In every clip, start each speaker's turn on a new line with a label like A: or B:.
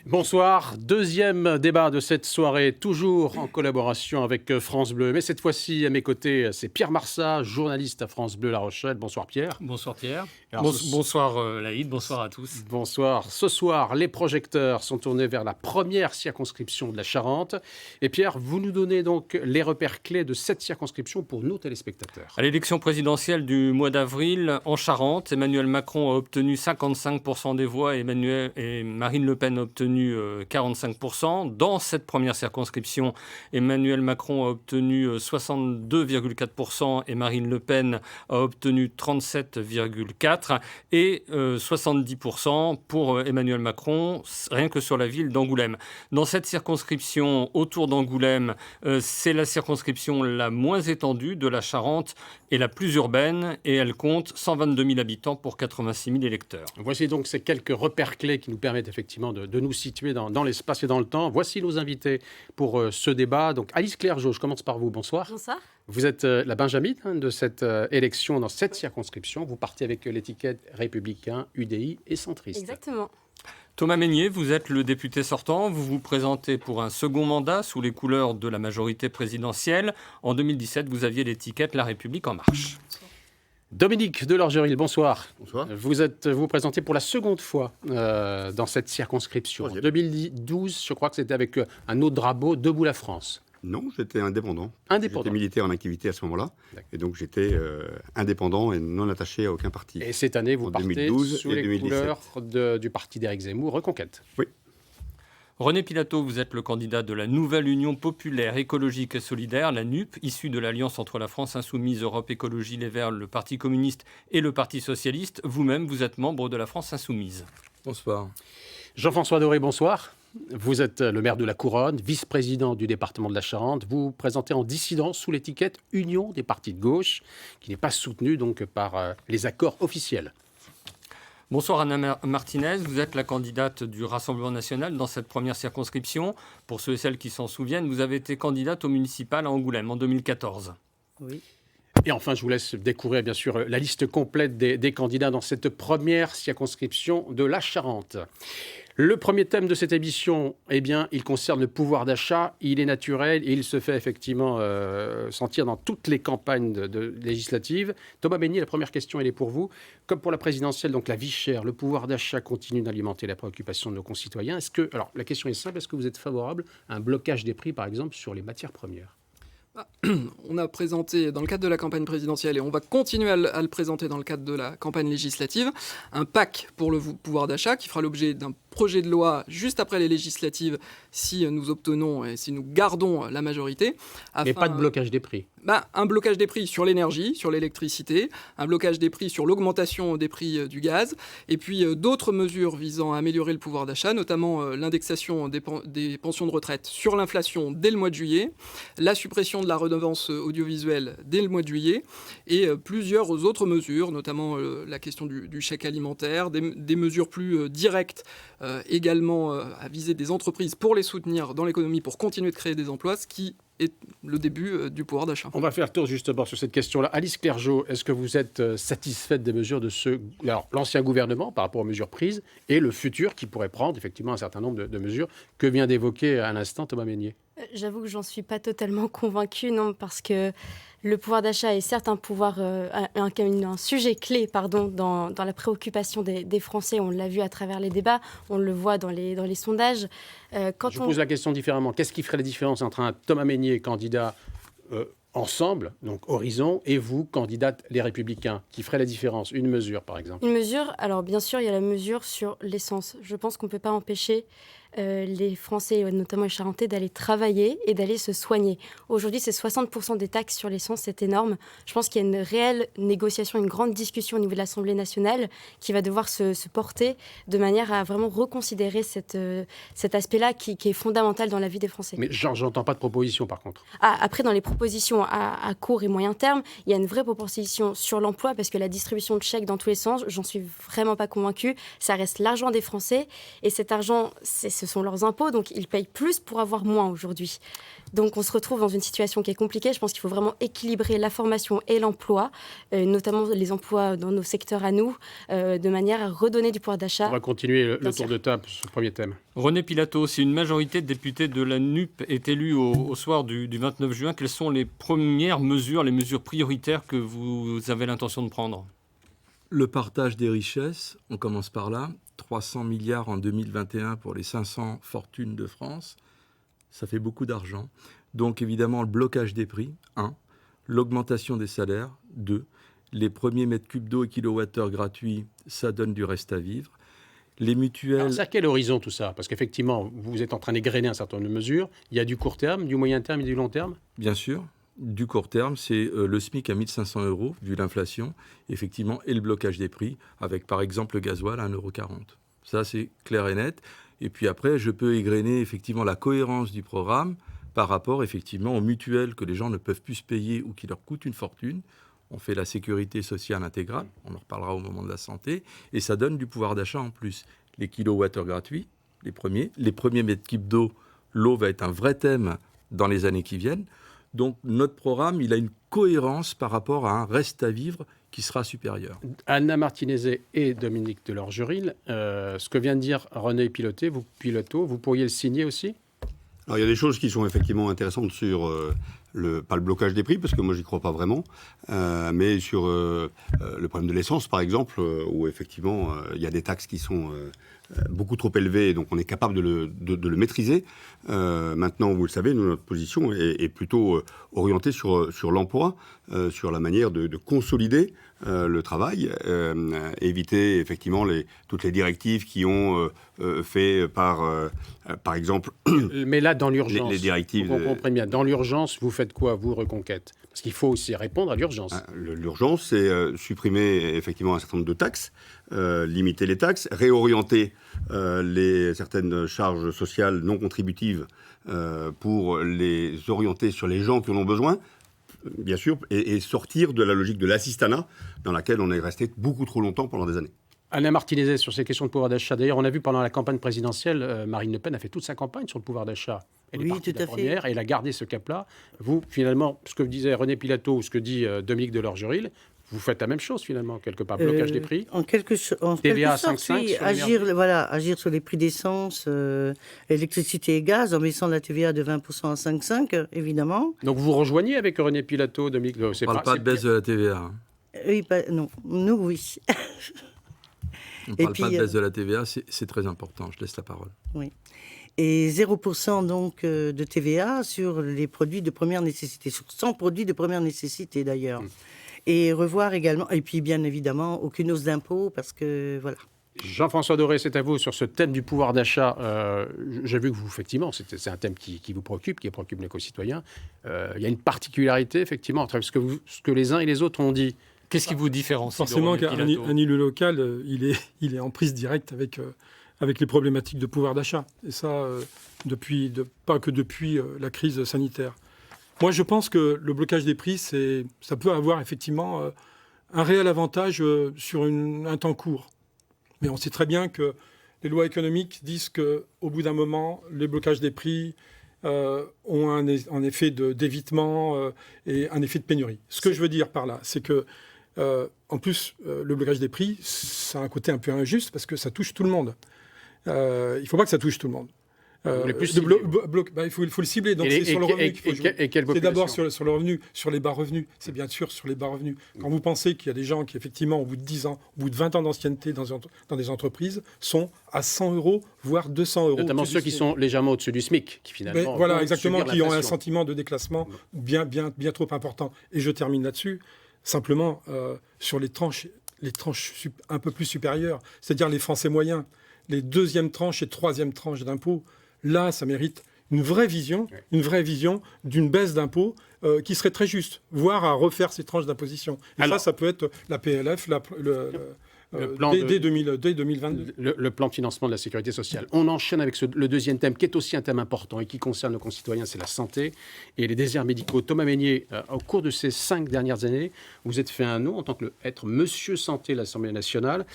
A: Bonsoir, deuxième débat de cette soirée, toujours en collaboration avec France Bleu. Mais cette fois-ci, à mes côtés, c'est Pierre Marsat, journaliste à France Bleu La Rochelle. Bonsoir Pierre.
B: Bonsoir Pierre.
A: Alors,
B: Bonsoir Laïd, bonsoir à tous.
A: Bonsoir. Ce soir, les projecteurs sont tournés vers la première circonscription de la Charente. Et Pierre, vous nous donnez donc les repères clés de cette circonscription pour nos téléspectateurs.
B: À l'élection présidentielle du mois d'avril en Charente, Emmanuel Macron a obtenu 55% des voix et Marine Le Pen a obtenu 45%. Dans cette première circonscription, Emmanuel Macron a obtenu 62,4% et Marine Le Pen a obtenu 37,4% et 70% pour Emmanuel Macron, rien que sur la ville d'Angoulême. Dans cette circonscription autour d'Angoulême, c'est la circonscription la moins étendue de la Charente et la plus urbaine, et elle compte 122 000 habitants pour 86 000 électeurs.
A: Voici donc ces quelques repères clés qui nous permettent effectivement de nous situer dans l'espace et dans le temps. Voici nos invités pour ce débat. Donc Alice Clergeau, je commence par vous. Bonsoir.
C: Bonsoir.
A: Vous êtes la benjamine de cette élection dans cette circonscription. Vous partez avec l'étiquette républicain, UDI et centriste.
C: Exactement.
B: Thomas Mesnier, vous êtes le député sortant. Vous vous présentez pour un second mandat sous les couleurs de la majorité présidentielle. En 2017, vous aviez l'étiquette La République En Marche.
A: Dominique Delorgeril, bonsoir.
D: Bonsoir.
A: Vous présentez pour la seconde fois dans cette circonscription. En 2012, je crois que c'était avec un autre drapeau, Debout la France.
D: Non, j'étais indépendant.
A: Indépendant.
D: J'étais militaire en activité à ce moment-là. Et donc j'étais indépendant et non attaché à aucun parti.
A: Et cette année, vous partez
D: 2012
A: sous
D: et
A: les
D: 2017.
A: couleurs du parti d'Éric Zemmour, Reconquête.
D: Oui.
B: René Pilato, vous êtes le candidat de la nouvelle Union populaire, écologique et solidaire, la NUP, issue de l'alliance entre la France insoumise, Europe Écologie Les Verts, le Parti communiste et le Parti socialiste. Vous-même, vous êtes membre de la France insoumise.
E: Bonsoir.
A: Jean-François Doré, bonsoir. Vous êtes le maire de la Couronne, vice-président du département de la Charente. Vous vous présentez en dissident sous l'étiquette Union des partis de gauche, qui n'est pas soutenue donc par les accords officiels.
B: Bonsoir Anna Martinez, vous êtes la candidate du Rassemblement national dans cette première circonscription. Pour ceux et celles qui s'en souviennent, vous avez été candidate au municipal à Angoulême en 2014.
C: Oui.
A: Et enfin, je vous laisse découvrir bien sûr la liste complète des candidats dans cette première circonscription de la Charente. Le premier thème de cette émission, eh bien, il concerne le pouvoir d'achat. Il est naturel et il se fait effectivement sentir dans toutes les campagnes législatives. Thomas Mesnier, la première question, elle est pour vous. Comme pour la présidentielle, donc la vie chère, le pouvoir d'achat continue d'alimenter la préoccupation de nos concitoyens. Alors, la question est simple, est-ce que vous êtes favorable à un blocage des prix, par exemple, sur les matières premières ?
E: On a présenté dans le cadre de la campagne présidentielle, et on va continuer à le présenter dans le cadre de la campagne législative, un PAC pour le pouvoir d'achat qui fera l'objet d'un projet de loi juste après les législatives si nous obtenons et si nous gardons la majorité.
A: Mais pas de blocage des prix.
E: Un blocage des prix sur l'énergie, sur l'électricité, un blocage des prix sur l'augmentation des prix du gaz, et puis d'autres mesures visant à améliorer le pouvoir d'achat, notamment l'indexation des pensions de retraite sur l'inflation dès le mois de juillet, la suppression de la redevance audiovisuelle dès le mois de juillet, et plusieurs autres mesures, notamment la question du chèque alimentaire, des mesures plus directes également à viser des entreprises pour les soutenir dans l'économie, pour continuer de créer des emplois, ce qui est le début du pouvoir d'achat.
A: On va faire le tour justement sur cette question-là. Alice Clergeau, est-ce que vous êtes satisfaite des mesures de l'ancien gouvernement par rapport aux mesures prises et le futur qui pourrait prendre effectivement un certain nombre de mesures que vient d'évoquer à l'instant Thomas Mesnier ?
C: J'avoue que j'en suis pas totalement convaincue, non, parce que le pouvoir d'achat est certes un sujet clé dans la préoccupation des Français. On l'a vu à travers les débats, on le voit dans les sondages.
A: Je pose la question différemment. Qu'est-ce qui ferait la différence entre un Thomas Mesnier, candidat ensemble, donc Horizon, et vous, candidate Les Républicains, qui ferait la différence? Une mesure, par exemple.
C: Une mesure, alors bien sûr, il y a la mesure sur l'essence. Je pense qu'on ne peut pas empêcher les Français, notamment les Charentais, d'aller travailler et d'aller se soigner. Aujourd'hui, c'est 60% des taxes sur l'essence, c'est énorme. Je pense qu'il y a une réelle négociation, une grande discussion au niveau de l'Assemblée nationale qui va devoir se porter de manière à vraiment reconsidérer cet aspect-là qui est fondamental dans la vie des Français.
A: Mais j'entends pas de proposition, par contre.
C: Après, dans les propositions à court et moyen terme, il y a une vraie proposition sur l'emploi parce que la distribution de chèques dans tous les sens, j'en suis vraiment pas convaincue. Ça reste l'argent des Français et cet argent, c'est ce sont leurs impôts, donc ils payent plus pour avoir moins aujourd'hui. Donc on se retrouve dans une situation qui est compliquée. Je pense qu'il faut vraiment équilibrer la formation et l'emploi, notamment les emplois dans nos secteurs à nous, de manière à redonner du pouvoir d'achat.
A: On va continuer le tour de table sur ce premier thème.
B: René Pilato, si une majorité de députés de la NUP est élue au soir du 29 juin, quelles sont les premières mesures, les mesures prioritaires que vous avez l'intention de prendre ?
F: Le partage des richesses, on commence par là. 300 milliards en 2021 pour les 500 fortunes de France. Ça fait beaucoup d'argent. Donc évidemment, le blocage des prix, 1. L'augmentation des salaires, 2. Les premiers mètres cubes d'eau et kilowattheures gratuits, ça donne du reste à vivre. Les mutuelles...
A: Alors, c'est à quel horizon tout ça ? Parce qu'effectivement, vous êtes en train d'égrener un certain nombre de mesures. Il y a du court terme, du moyen terme et du long terme ?
F: Bien sûr. Du court terme, c'est le SMIC à 1 500 €, vu l'inflation, effectivement, et le blocage des prix, avec par exemple le gasoil à 1,40 €. Ça, c'est clair et net. Et puis après, je peux égrener effectivement la cohérence du programme par rapport effectivement aux mutuelles que les gens ne peuvent plus se payer ou qui leur coûtent une fortune. On fait la sécurité sociale intégrale, on en reparlera au moment de la santé, et ça donne du pouvoir d'achat en plus. Les kilowattheures gratuits, les premiers mètres cubes d'eau, l'eau va être un vrai thème dans les années qui viennent. Donc notre programme, il a une cohérence par rapport à un reste à vivre qui sera supérieur.
A: Anna Martinezet et Dominique de Lorgeril, ce que vient de dire René Pilato, vous pourriez le signer aussi ?
D: Alors, il y a des choses qui sont effectivement intéressantes sur pas le blocage des prix, parce que moi, j'y crois pas vraiment, mais sur le problème de l'essence, par exemple, où effectivement, il y a des taxes qui sont beaucoup trop élevées, donc on est capable de le maîtriser. Maintenant, vous le savez, nous, notre position est plutôt orientée sur l'emploi, sur la manière de consolider le travail, éviter effectivement toutes les directives qui ont fait par exemple...
A: Mais là, dans l'urgence,
D: les directives
A: vous comprenez bien, dans l'urgence, vous faites quoi, vous, Reconquête ? Parce qu'il faut aussi répondre à l'urgence.
D: L'urgence, c'est supprimer effectivement un certain nombre de taxes, limiter les taxes, réorienter certaines charges sociales non contributives pour les orienter sur les gens qui en ont besoin, bien sûr, et sortir de la logique de l'assistanat dans laquelle on est resté beaucoup trop longtemps pendant des années.
A: Anna Martinezet, sur ces questions de pouvoir d'achat. D'ailleurs, on a vu pendant la campagne présidentielle, Marine Le Pen a fait toute sa campagne sur le pouvoir d'achat. Elle est partie de la première et elle a gardé ce cap-là. Vous, finalement, ce que disait René Pilato ou ce que dit Dominique de Lorgeril, vous faites la même chose, finalement, quelque part. Blocage des prix.
G: En quelque sorte, oui, agir sur les prix d'essence, électricité et gaz, en baissant la TVA de 20% à 5,5, évidemment.
A: Donc vous rejoignez avec René Pilato, Dominique.
F: On ne parle pas de baisse de la TVA. Hein.
G: Oui, non, nous, oui.
F: On ne parle pas de baisse de la TVA, c'est très important. Je laisse la parole.
G: Oui. Et 0% donc de TVA sur les produits de première nécessité, sur 100 produits de première nécessité d'ailleurs. Et revoir également, et puis bien évidemment, aucune hausse d'impôts parce que voilà.
A: Jean-François Doré, c'est à vous sur ce thème du pouvoir d'achat. J'ai vu que vous, effectivement, c'est un thème qui vous préoccupe, qui préoccupe les concitoyens. Il y a une particularité, effectivement, entre ce que les uns et les autres ont dit.
B: Qu'est-ce qui vous différencie ?
H: Forcément qu'un élu local, il est en prise directe avec les problématiques de pouvoir d'achat. Et ça, pas que depuis la crise sanitaire. Moi, je pense que le blocage des prix, ça peut avoir effectivement un réel avantage sur un temps court. Mais on sait très bien que les lois économiques disent qu'au bout d'un moment, les blocages des prix ont un effet d'évitement et un effet de pénurie. Ce que je veux dire par là, c'est que en plus, le blocage des prix, ça a un côté un peu injuste parce que ça touche tout le monde. Il ne faut pas que ça touche tout le monde. Il faut le cibler, donc c'est sur le revenu qu'il faut jouer. C'est d'abord sur le revenu, sur les bas revenus. C'est bien sûr sur les bas revenus. Quand vous pensez qu'il y a des gens qui, effectivement, au bout de 10 ans, au bout de 20 ans d'ancienneté dans des entreprises, sont à 100 €, voire 200 €.
A: Notamment ceux qui sont légèrement au-dessus du SMIC, qui finalement...
H: voilà, exactement, qui ont un sentiment de déclassement bien trop important. Et je termine là-dessus. Simplement, sur les tranches un peu plus supérieures, c'est-à-dire les Français moyens, les deuxième tranches et troisième tranches d'impôts, là, ça mérite une vraie vision d'une baisse d'impôts qui serait très juste, voire à refaire ces tranches d'imposition. Et ça peut être la PLF, dès 2022.
A: Le plan de financement de la sécurité sociale. On enchaîne avec le deuxième thème, qui est aussi un thème important et qui concerne nos concitoyens, c'est la santé et les déserts médicaux. Thomas Mesnier, au cours de ces 5 dernières années, vous êtes fait un nom en tant qu'être Monsieur Santé de l'Assemblée nationale.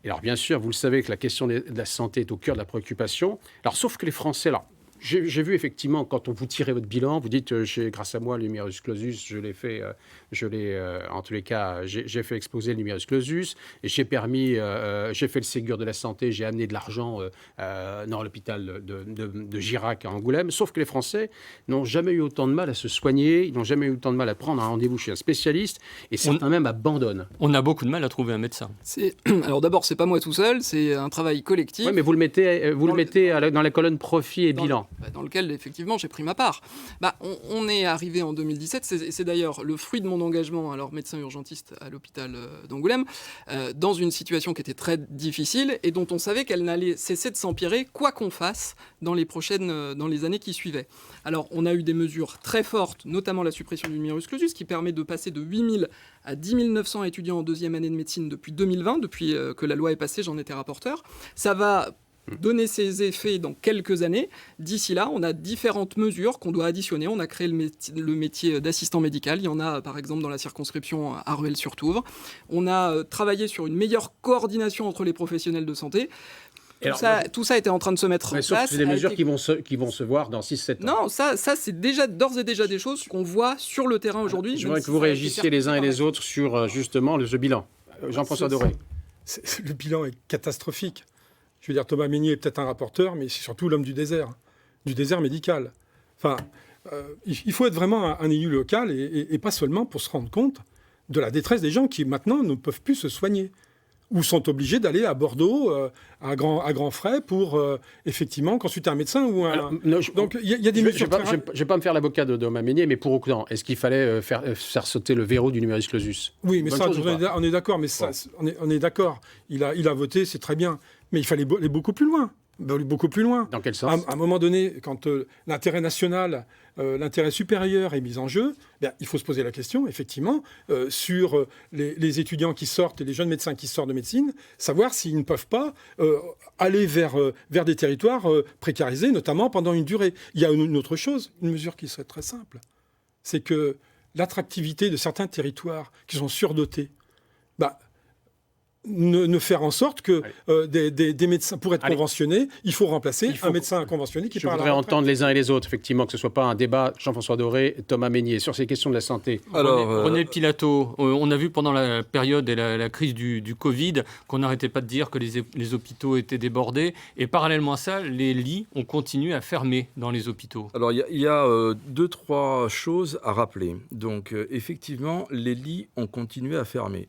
A: Et alors, bien sûr, vous le savez que la question de la santé est au cœur de la préoccupation. Alors, sauf que les Français... Alors, j'ai vu effectivement, quand on vous tirez votre bilan, vous dites, grâce à moi, le numerus clausus, en tous les cas, j'ai fait exploser le numerus clausus, et j'ai fait le Ségur de la santé, j'ai amené de l'argent dans l'hôpital de Girac à Angoulême, sauf que les Français n'ont jamais eu autant de mal à se soigner, ils n'ont jamais eu autant de mal à prendre un rendez-vous chez un spécialiste, et certains même abandonnent.
B: On a beaucoup de mal à trouver un médecin.
E: Alors d'abord, c'est pas moi tout seul, c'est un travail collectif.
A: Oui, mais vous le mettez dans la colonne profit et bilan.
E: Dans lequel, effectivement, j'ai pris ma part. On est arrivé en 2017, c'est d'ailleurs le fruit de mon engagement, alors médecin urgentiste à l'hôpital d'Angoulême, dans une situation qui était très difficile et dont on savait qu'elle n'allait cesser de s'empirer, quoi qu'on fasse, dans les années qui suivaient. Alors, on a eu des mesures très fortes, notamment la suppression du numerus clausus, qui permet de passer de 8 000 à 10 900 étudiants en deuxième année de médecine depuis 2020, depuis que la loi est passée, j'en étais rapporteur. Ça va donner ses effets dans quelques années. D'ici là, on a différentes mesures qu'on doit additionner. On a créé le métier d'assistant médical. Il y en a, par exemple, dans la circonscription à Rueil-sur-Touvre. On a travaillé sur une meilleure coordination entre les professionnels de santé. Tout ça était en train de se mettre en place.
A: C'est des mesures qui vont se voir dans 6-7 ans.
E: Non, ça c'est d'ores et déjà des choses qu'on voit sur le terrain aujourd'hui.
A: Je voudrais que vous réagissiez les uns et les autres sur, justement, ce bilan. Jean-François Doré.
H: Le bilan est catastrophique. Je veux dire, Thomas Mesnier est peut-être un rapporteur, mais c'est surtout l'homme du désert médical. Enfin, il faut être vraiment un élu local et pas seulement pour se rendre compte de la détresse des gens qui maintenant ne peuvent plus se soigner ou sont obligés d'aller à Bordeaux à grands frais pour effectivement consulter un médecin ou un... Alors, donc il y a des mesures...
A: Je ne vais pas me faire l'avocat de Thomas Mesnier, mais pour autant, est-ce qu'il fallait faire sauter le verrou du numerus clausus?
H: Oui, mais ça, on est d'accord. Mais ça, on est d'accord. Il a voté, c'est très bien. Mais il fallait aller beaucoup plus loin. Beaucoup plus loin.
A: Dans quel sens?
H: À un moment donné, quand l'intérêt national, l'intérêt supérieur est mis en jeu, il faut se poser la question, effectivement, sur les étudiants qui sortent et les jeunes médecins qui sortent de médecine, savoir s'ils ne peuvent pas aller vers des territoires précarisés, notamment pendant une durée. Il y a une autre chose, une mesure qui serait très simple, c'est que l'attractivité de certains territoires qui sont surdotés, ne faire en sorte que des médecins, pour être conventionnés, il faut remplacer un médecin conventionné qui part à la retraite.
A: Je voudrais entendre les uns et les autres, effectivement, que ce ne soit pas un débat Jean-François Doré, Thomas Mesnier, sur ces questions de la santé.
B: Alors, René Pilato, on a vu pendant la période et la crise du Covid qu'on n'arrêtait pas de dire que les hôpitaux étaient débordés. Et parallèlement à ça, les lits ont continué à fermer dans les hôpitaux.
F: Alors, il y a 2-3 choses à rappeler. Donc, effectivement, les lits ont continué à fermer.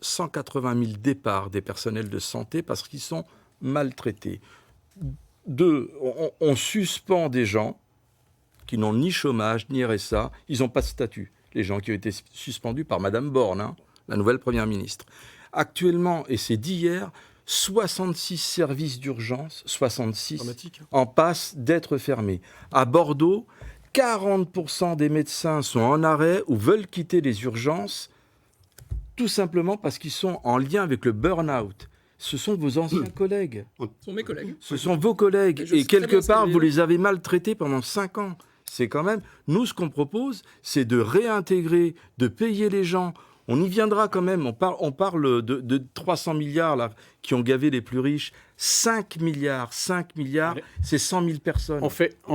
F: 180 000 départs des personnels de santé parce qu'ils sont maltraités. 2, on suspend des gens qui n'ont ni chômage, ni RSA. Ils n'ont pas de statut. Les gens qui ont été suspendus par Madame Borne, la nouvelle Première ministre. Actuellement, et c'est d'hier, 66 services d'urgence, 66, en passe d'être fermés. À Bordeaux, 40% des médecins sont en arrêt ou veulent quitter les urgences tout simplement parce qu'ils sont en lien avec le burn-out. Ce sont vos anciens collègues.
E: Ce sont mes collègues.
F: Ce sont vos collègues. Et quelque part, vous les avez maltraités pendant 5 ans. C'est quand même... Nous, ce qu'on propose, c'est de réintégrer, de payer les gens. On y viendra quand même. On parle de 300 milliards là, qui ont gavé les plus riches. 5 milliards, c'est 100 000 personnes.
A: On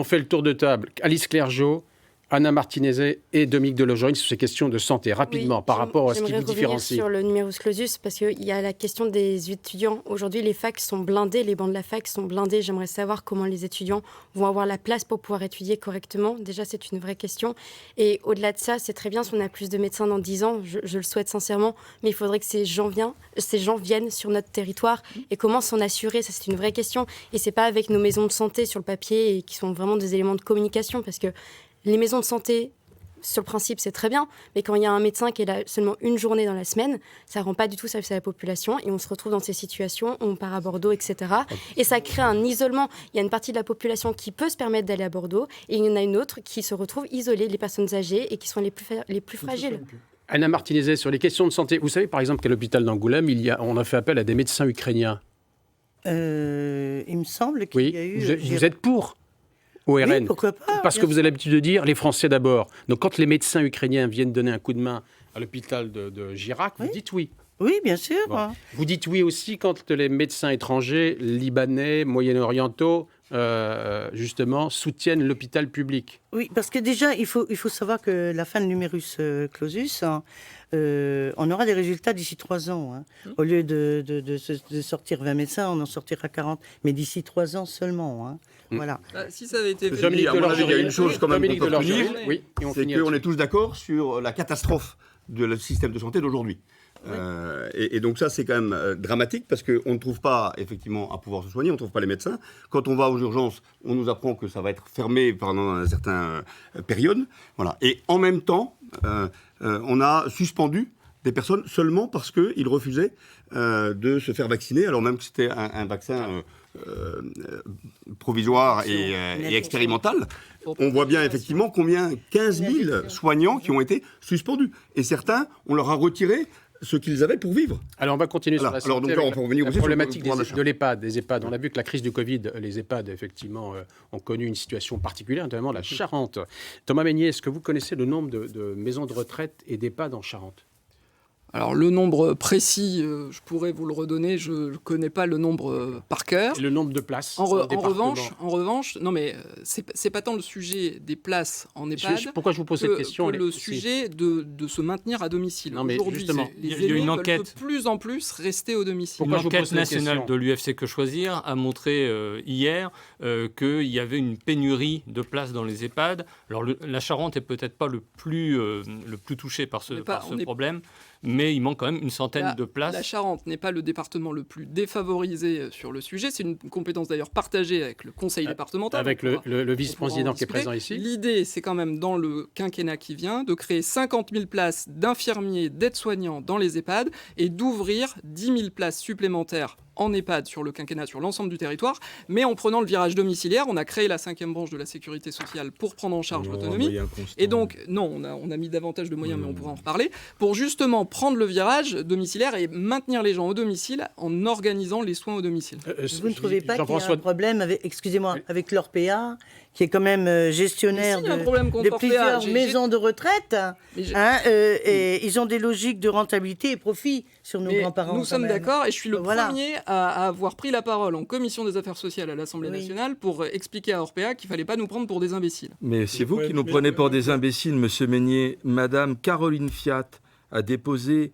A: fait le tour de table. Alice Clergeau, Anna Martinezet et Dominique de Legendre sur ces questions de santé, rapidement, par rapport à ce qui vous différencie.
C: Sur le numerus clausus, parce qu'il y a la question des étudiants. Aujourd'hui, les facs sont blindés, les bancs de la fac sont blindés. J'aimerais savoir comment les étudiants vont avoir la place pour pouvoir étudier correctement. Déjà, c'est une vraie question. Et au-delà de ça, c'est très bien si on a plus de médecins dans 10 ans, je le souhaite sincèrement, mais il faudrait que ces gens viennent sur notre territoire. Et comment s'en assurer? Ça, c'est une vraie question. Et c'est pas avec nos maisons de santé sur le papier et qui sont vraiment des éléments de communication, parce que les maisons de santé, sur le principe, c'est très bien, mais quand il y a un médecin qui est là seulement une journée dans la semaine, ça ne rend pas du tout service à la population et on se retrouve dans ces situations, on part à Bordeaux, etc. Et ça crée un isolement. Il y a une partie de la population qui peut se permettre d'aller à Bordeaux et il y en a une autre qui se retrouve isolée, les personnes âgées et qui sont les plus fragiles.
A: Anna Martinezet, sur les questions de santé, vous savez par exemple qu'à l'hôpital d'Angoulême, on a fait appel à des médecins ukrainiens.
G: Il me semble qu'il y a eu...
A: Vous êtes pour au RN?
G: Oui, pourquoi pas.
A: Parce que vous avez l'habitude de dire les Français d'abord. Donc quand les médecins ukrainiens viennent donner un coup de main à l'hôpital de Girac, vous dites oui.
G: Oui, bien sûr.
A: Bon. Vous dites oui aussi quand les médecins étrangers, libanais, moyen-orientaux, justement, soutiennent l'hôpital public.
G: Oui, parce que déjà, il faut savoir que la fin de numerus clausus, on aura des résultats d'ici 3 ans. Hein. Au lieu de sortir 20 médecins, on en sortira 40, mais d'ici 3 ans seulement. Hein. Voilà.
E: Si ça avait été fait...
A: Dominique
D: à mon avis, il y a une chose quand même qu'on peut retenir,
A: oui,
D: c'est qu'on est tous d'accord sur la catastrophe du système de santé d'aujourd'hui. Et donc ça, c'est quand même dramatique parce qu'on ne trouve pas effectivement à pouvoir se soigner, on ne trouve pas les médecins. Quand on va aux urgences, on nous apprend que ça va être fermé pendant une certaine période. Voilà. Et en même temps, on a suspendu des personnes seulement parce qu'ils refusaient de se faire vacciner, alors même que c'était un vaccin provisoire et expérimental. On voit bien effectivement combien 15 000 soignants qui ont été suspendus. Et certains, on leur a retiré ce qu'ils avaient pour vivre.
A: Alors on va continuer sur la santé.
D: Alors donc là, on peut revenir
A: la
D: aussi
A: problématique
D: sur le
A: de l'EHPAD, des EHPAD. On a vu que la crise du Covid, les EHPAD effectivement ont connu une situation particulière, notamment la Charente. Thomas Meignet, est-ce que vous connaissez le nombre de maisons de retraite et d'EHPAD en Charente?
E: Alors le nombre précis, je pourrais vous le redonner, je ne connais pas le nombre par cœur.
A: Et le nombre de places
E: en revanche, non mais c'est pas tant le sujet des places en EHPAD
A: pourquoi je vous pose cette question
E: que le sujet de se maintenir à domicile.
A: Non, mais
E: aujourd'hui,
A: justement,
E: les
B: il y a une
E: aînés
B: enquête
E: veulent de plus en plus rester au domicile.
B: Une enquête nationale de l'UFC Que Choisir a montré hier qu'il y avait une pénurie de places dans les EHPAD. Alors la Charente est peut-être pas le plus touché par ce problème, mais il manque quand même une centaine de places.
E: La Charente n'est pas le département le plus défavorisé sur le sujet. C'est une compétence d'ailleurs partagée avec le conseil départemental.
A: Avec le vice-président qui est présent ici.
E: L'idée, c'est quand même dans le quinquennat qui vient de créer 50 000 places d'infirmiers, d'aides-soignants dans les EHPAD et d'ouvrir 10 000 places supplémentaires en EHPAD sur le quinquennat, sur l'ensemble du territoire, mais en prenant le virage domiciliaire. On a créé la 5e branche de la sécurité sociale pour prendre en charge l'autonomie. Et donc, non, on a mis davantage de moyens, mais on pourra en reparler, pour justement prendre le virage domiciliaire et maintenir les gens au domicile en organisant les soins au domicile.
G: Vous ne trouvez pas qu'il y a un problème avec, excusez-moi, avec l'Orpea, qui est quand même gestionnaire de plusieurs maisons de retraite, et ils ont des logiques de rentabilité et profit sur nos grands-parents.
E: Nous sommes d'accord, et je suis le premier à avoir pris la parole en commission des affaires sociales à l'Assemblée nationale pour expliquer à Orpea qu'il ne fallait pas nous prendre pour des imbéciles.
F: Mais c'est vous qui nous prenez pour des imbéciles, monsieur Meignet. Madame Caroline Fiat a déposé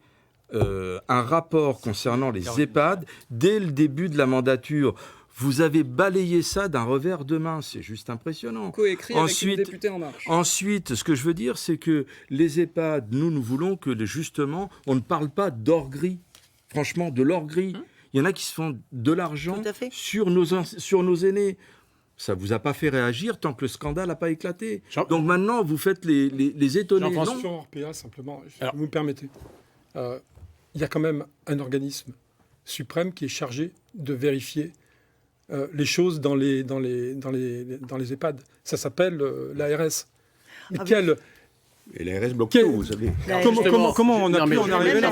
F: un rapport concernant les EHPAD dès le début de la mandature. Vous avez balayé ça d'un revers de main, c'est juste impressionnant.
E: Coécrit avec une députée En Marche.
F: Ensuite, ce que je veux dire, c'est que les EHPAD, nous voulons que justement, on ne parle pas d'or gris. Franchement, de l'or gris. Il y en a qui se font de l'argent sur nos aînés. Ça ne vous a pas fait réagir tant que le scandale n'a pas éclaté. Donc maintenant, vous faites les étonnés.
H: Sur Orpea, simplement, si vous me permettez. Il y a quand même un organisme suprême qui est chargé de vérifier les choses dans les EHPAD. Ça s'appelle l'ARS.
D: Et l'ARS bloque tout, vous savez.
H: Comment on a pu en arriver là?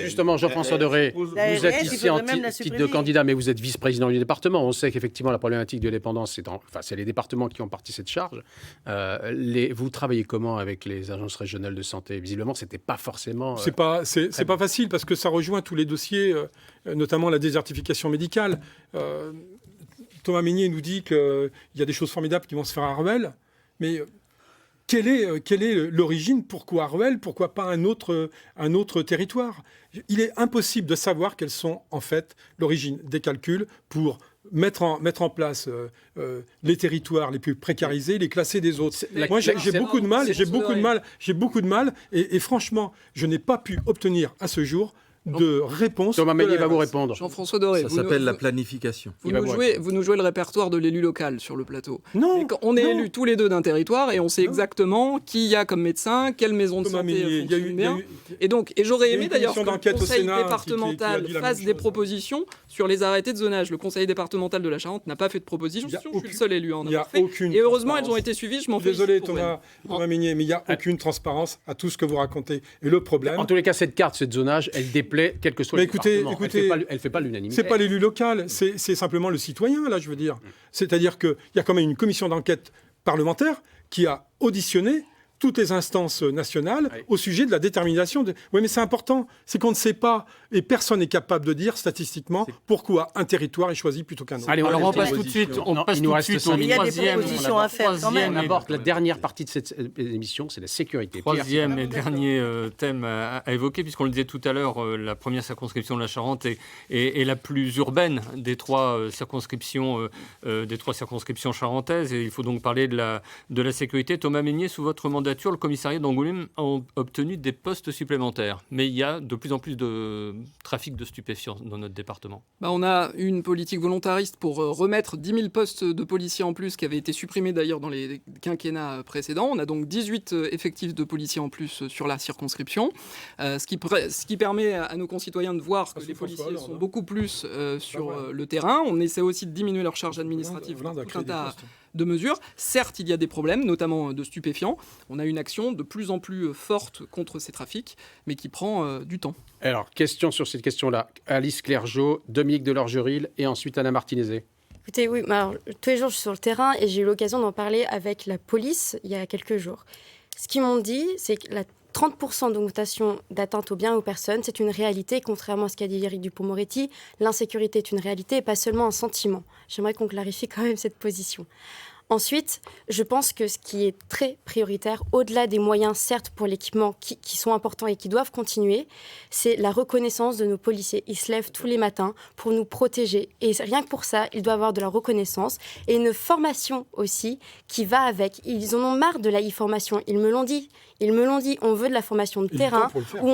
A: Justement, Jean-François Deray, vous êtes ici en titre de candidat, mais vous êtes vice-président du département. On sait qu'effectivement, la problématique de dépendance, c'est les départements qui ont parti cette charge. Vous travaillez comment avec les agences régionales de santé? Visiblement, c'était pas forcément...
H: C'est pas facile parce que ça rejoint tous les dossiers, notamment la désertification médicale. Thomas Meignet nous dit qu'il y a des choses formidables qui vont se faire à Ruelle, mais... Quelle est l'origine? Pourquoi Ruelle? Pourquoi pas un autre territoire? Il est impossible de savoir quelles sont en fait l'origine des calculs pour mettre en place les territoires les plus précarisés, les classer des autres. Moi, j'ai beaucoup de mal, et franchement, je n'ai pas pu obtenir à ce jour de réponse.
A: Thomas
H: de
A: Mesnier
H: la
A: va vous
H: RS.
A: répondre.
E: Jean-François Doré,
F: Ça s'appelle la planification.
E: vous
A: Il va
E: nous
A: vous
E: jouez le répertoire de l'élu local sur le plateau.
H: Non,
E: Mais on est
H: non.
E: élus tous les deux d'un territoire et on sait
H: Non.
E: exactement qui y a comme médecin, quelle maison de
H: Thomas
E: santé
H: Mesnier, il y a
E: fonctionne
H: eu-
E: bien.
H: il y a eu-
E: Et j'aurais
H: il y a
E: aimé
H: une
E: d'ailleurs que
H: commission
E: le
H: d'enquête au
E: conseil
H: Sénat qui a
E: départemental
H: dit la
E: fasse
H: même
E: des
H: chose.
E: propositions sur les arrêtés de zonage. Le conseil départemental de la Charente n'a pas fait de propositions.
H: Il y a
E: Je suis
H: aucune-
E: le seul élu à en
H: il y a
E: avoir fait.
H: aucune
E: Et heureusement, elles ont
H: transparence.
E: été suivies. Je m'en
H: Désolé
E: félicite pour elles.
H: Thomas Mesnier, mais il n'y a aucune transparence à tout ce que vous racontez. Et le problème,
A: En tous les cas, cette carte, cette zonage, elle déplaît, quel que soit
H: Mais
A: le
H: écoutez,
A: département. Elle fait pas l'unanimité.
H: c'est pas l'élu local, c'est simplement le citoyen, là, je veux dire. C'est-à-dire qu'il y a quand même une commission d'enquête parlementaire qui a auditionné toutes les instances nationales
A: Oui.
H: au sujet de la détermination. Oui, mais c'est important, c'est qu'on ne sait pas, et personne n'est capable de dire statistiquement pourquoi un territoire est choisi plutôt qu'un autre.
A: Allez,
B: Alors on
A: reste
B: passe
A: des
B: tout de suite,
A: Non, il nous reste cinq
B: au
A: minutes.
G: Il y a des
B: troisième.
G: propositions à faire quand même.
A: On aborde la dernière partie de cette émission, c'est la sécurité. Pierre,
B: Troisième et dernier thème à évoquer, puisqu'on le disait tout à l'heure, la première circonscription de la Charente est la plus urbaine des trois circonscriptions charentaises. Et il faut donc parler de la sécurité. Thomas Mesnier, sous votre mandature, le commissariat d'Angoulême a obtenu des postes supplémentaires. Mais il y a de plus en plus de trafic de stupéfiants dans notre département.
E: On a une politique volontariste pour remettre 10 000 postes de policiers en plus qui avaient été supprimés d'ailleurs dans les quinquennats précédents. On a donc 18 effectifs de policiers en plus sur la circonscription, ce qui permet à nos concitoyens de voir que les policiers sont beaucoup plus sur le terrain. On essaie aussi de diminuer leur charge administrative par tout un tas de mesures. Certes, il y a des problèmes, notamment de stupéfiants. On a une action de plus en plus forte contre ces trafics, mais qui prend du temps.
A: Alors, question sur cette question-là. Alice Clergeau, Dominique Delorgeril et ensuite Anna Martinezet.
C: Écoutez, oui, alors, tous les jours, je suis sur le terrain et j'ai eu l'occasion d'en parler avec la police il y a quelques jours. Ce qu'ils m'ont dit, c'est que la 30% d'augmentation d'atteinte aux biens et aux personnes, c'est une réalité. Contrairement à ce qu'a dit Éric Dupond-Moretti, l'insécurité est une réalité et pas seulement un sentiment. J'aimerais qu'on clarifie quand même cette position. Ensuite, je pense que ce qui est très prioritaire, au-delà des moyens, certes, pour l'équipement qui sont importants et qui doivent continuer, c'est la reconnaissance de nos policiers. Ils se lèvent tous les matins pour nous protéger. Et rien que pour ça, ils doivent avoir de la reconnaissance et une formation aussi qui va avec. Ils en ont marre de la e-formation. Ils me l'ont dit. On veut de la formation de terrain où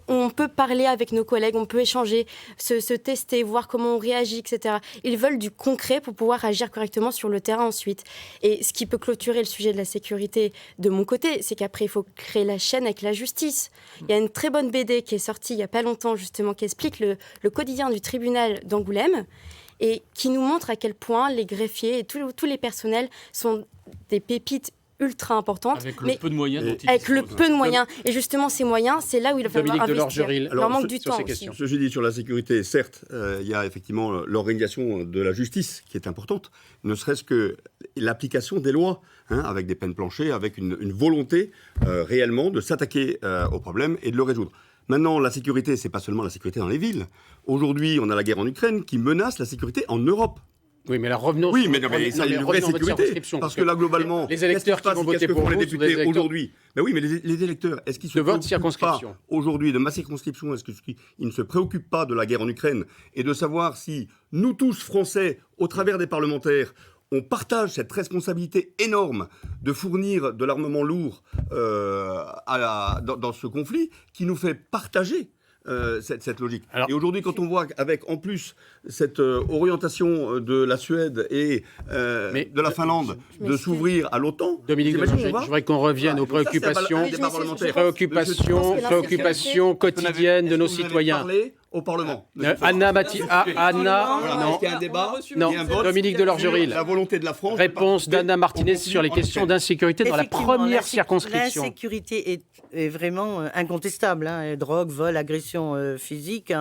C: on peut parler avec nos collègues, on peut échanger, se tester, voir comment on réagit, etc. Ils veulent du concret pour pouvoir agir correctement sur le terrain ensuite. Et ce qui peut clôturer le sujet de la sécurité de mon côté, c'est qu'après, il faut créer la chaîne avec la justice. Il y a une très bonne BD qui est sortie il n'y a pas longtemps, justement, qui explique le quotidien du tribunal d'Angoulême et qui nous montre à quel point les greffiers et tous les personnels sont des pépites ultra importante,
B: Avec
C: mais
B: le peu de moyens dont ils
C: avec le
B: disposent.
C: peu de moyens. Et justement, ces moyens, c'est là où il va falloir
A: Dominique
C: investir.
A: Delorgeril,
C: Il leur manque du
A: sur
C: temps
A: ces
C: aussi.
A: questions.
D: Ce que j'ai dit sur la sécurité, certes, il y a effectivement l'organisation de la justice qui est importante, ne serait-ce que l'application des lois, avec des peines planchées, avec une volonté réellement de s'attaquer au problème et de le résoudre. Maintenant, la sécurité, c'est pas seulement la sécurité dans les villes. Aujourd'hui, on a la guerre en Ukraine qui menace la sécurité en Europe.
A: Oui, mais là, revenons
D: Oui,
A: sur-
D: mais, non, mais ça, il y a une
A: revenons
D: vraie
A: à votre
D: sécurité.
A: circonscription,
D: Parce que là, globalement,
A: les électeurs qui vont voter
D: qu'est-ce que
A: pour
D: font
A: vous,
D: les
A: sont des
D: députés
A: électeurs
D: aujourd'hui? Ben oui, mais les électeurs, est-ce qu'ils se
A: de votre
D: préoccupent
A: circonscription.
D: pas aujourd'hui de ma circonscription? Est-ce qu'ils ne se préoccupent pas de la guerre en Ukraine et de savoir si nous tous, Français, au travers des parlementaires, on partage cette responsabilité énorme de fournir de l'armement lourd dans ce conflit qui nous fait partager cette logique.
A: Alors,
D: et aujourd'hui, quand on voit avec en plus cette orientation de la Suède et de la Finlande de s'ouvrir à l'OTAN,
A: Dominique
D: j'imagine
A: Delorgeril,
D: on va-
A: je voudrais qu'on revienne aux
D: Donc ça, c'est
A: préoccupations,
D: un débat parlementaire.
A: préoccupations quotidiennes de nos
D: Est-ce que vous avez
A: citoyens.
D: parlé au Parlement.
A: Anna,
D: Voilà,
A: non,
D: est-ce qu'il y a un débat
A: non,
D: il y a un vote
A: Dominique Delorgeril.
D: La volonté de la France.
A: Réponse d'Anna Martinez sur les questions d'insécurité dans la
G: Effectivement,
A: première circonscription.
G: L'insécurité est vraiment incontestable. Drogue, vol, agression physique.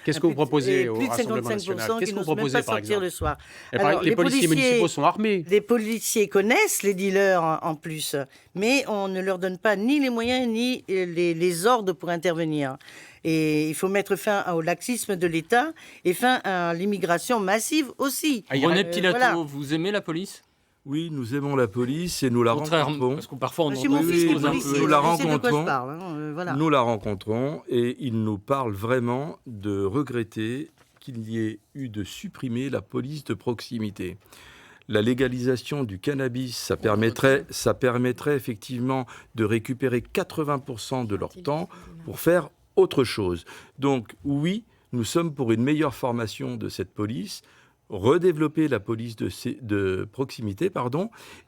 A: Qu'est-ce que vous proposez au
G: Plus de
A: Rassemblement
G: 55%
A: national?
G: qui
A: Qu'est-ce que vous
G: n'osent même
A: proposez,
G: pas
A: par
G: sortir
A: exemple
G: le soir.
A: Et par exemple, les policiers municipaux sont armés.
G: Les policiers connaissent les dealers en plus, mais on ne leur donne pas ni les moyens ni les ordres pour intervenir. Et il faut mettre fin au laxisme de l'État et fin à l'immigration massive aussi.
B: René Pilato,
G: voilà.
B: vous aimez la police?
F: Oui, nous aimons la police et nous la rencontrons.
B: Parce que parfois on
G: Monsieur,
B: entend
G: mon
B: des
G: fils est
B: choses un
G: policier,
B: peu...
F: nous la
G: je sais de quoi je
F: rencontrons.
G: parle, voilà.
F: Nous la rencontrons et il nous parle vraiment de regretter qu'il y ait eu de supprimer la police de proximité. La légalisation du cannabis, ça permettrait effectivement de récupérer 80% de leur temps pour faire autre chose. Donc oui, nous sommes pour une meilleure formation de cette police, redévelopper la police de proximité,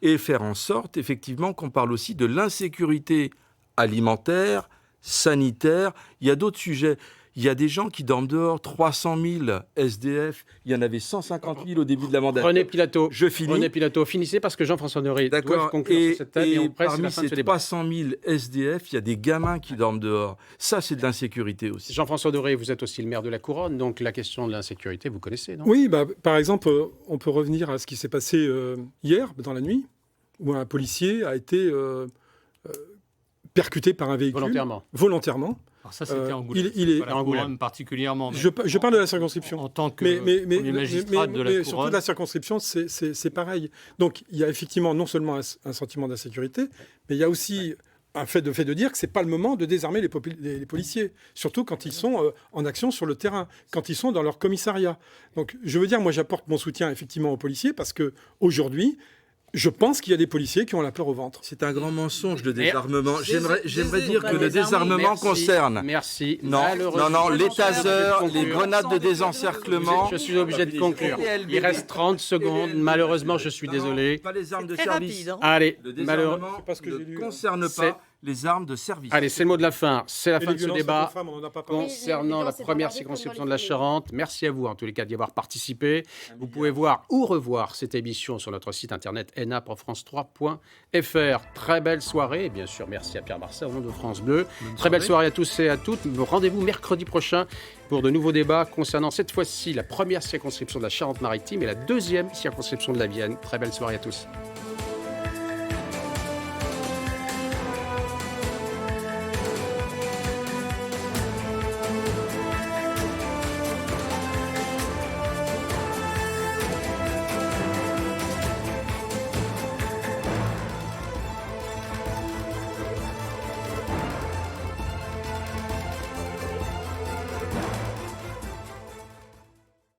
F: et faire en sorte effectivement qu'on parle aussi de l'insécurité alimentaire, sanitaire. Il y a d'autres sujets. Il y a des gens qui dorment dehors, 300 000 SDF, il y en avait 150 000 au début de la mandature.
A: René Pilato,
F: je finis.
A: René Pilato, finissez parce que Jean-François Noré doit conclure sur cette table et on presse
F: parmi
A: la fin de ce
F: ces
A: débat.
F: 300 000 SDF, il y a des gamins qui dorment dehors. Ça, c'est de l'insécurité aussi.
A: Jean-François Doré, vous êtes aussi le maire de la Couronne, donc la question de l'insécurité, vous connaissez, non?
H: Oui, par exemple, on peut revenir à ce qui s'est passé hier, dans la nuit, où un policier a été percuté par un véhicule. Volontairement.
B: Alors ça, c'était Angoulême.
H: Angoulême
B: particulièrement.
H: Je parle de la circonscription.
B: En tant que magistrat de la Couronne.
H: Surtout la circonscription, c'est pareil. Donc, il y a effectivement non seulement un sentiment d'insécurité, mais il y a aussi un fait de dire que ce n'est pas le moment de désarmer les policiers, surtout quand ils sont en action sur le terrain, quand ils sont dans leur commissariat. Donc, je veux dire, moi, j'apporte mon soutien effectivement aux policiers parce qu'aujourd'hui, je pense qu'il y a des policiers qui ont la peur au ventre.
F: C'est un grand mensonge, le désarmement. J'aimerais dire que le désarmement concerne...
A: Merci.
F: Non, les tasers, les grenades de désencerclement...
A: Je suis obligé de conclure. Il reste 30 secondes. Malheureusement, je suis désolé.
F: Pas les armes de service.
A: Allez,
F: le désarmement ne concerne pas les armes de service.
A: Allez, c'est le mot de la fin. C'est la fin de ce débat
H: femmes, on en a pas parlé.
A: concernant la première circonscription de la Charente. Merci à vous, en tous les cas, d'y avoir participé. Vous pouvez voir ou revoir cette émission sur notre site internet na.france3.fr. Très belle soirée. Et bien sûr, merci à Pierre Barça au nom de France Bleu. Très belle soirée à tous et à toutes. Rendez-vous mercredi prochain pour de nouveaux débats concernant cette fois-ci la première circonscription de la Charente-Maritime et la deuxième circonscription de la Vienne. Très belle soirée à tous.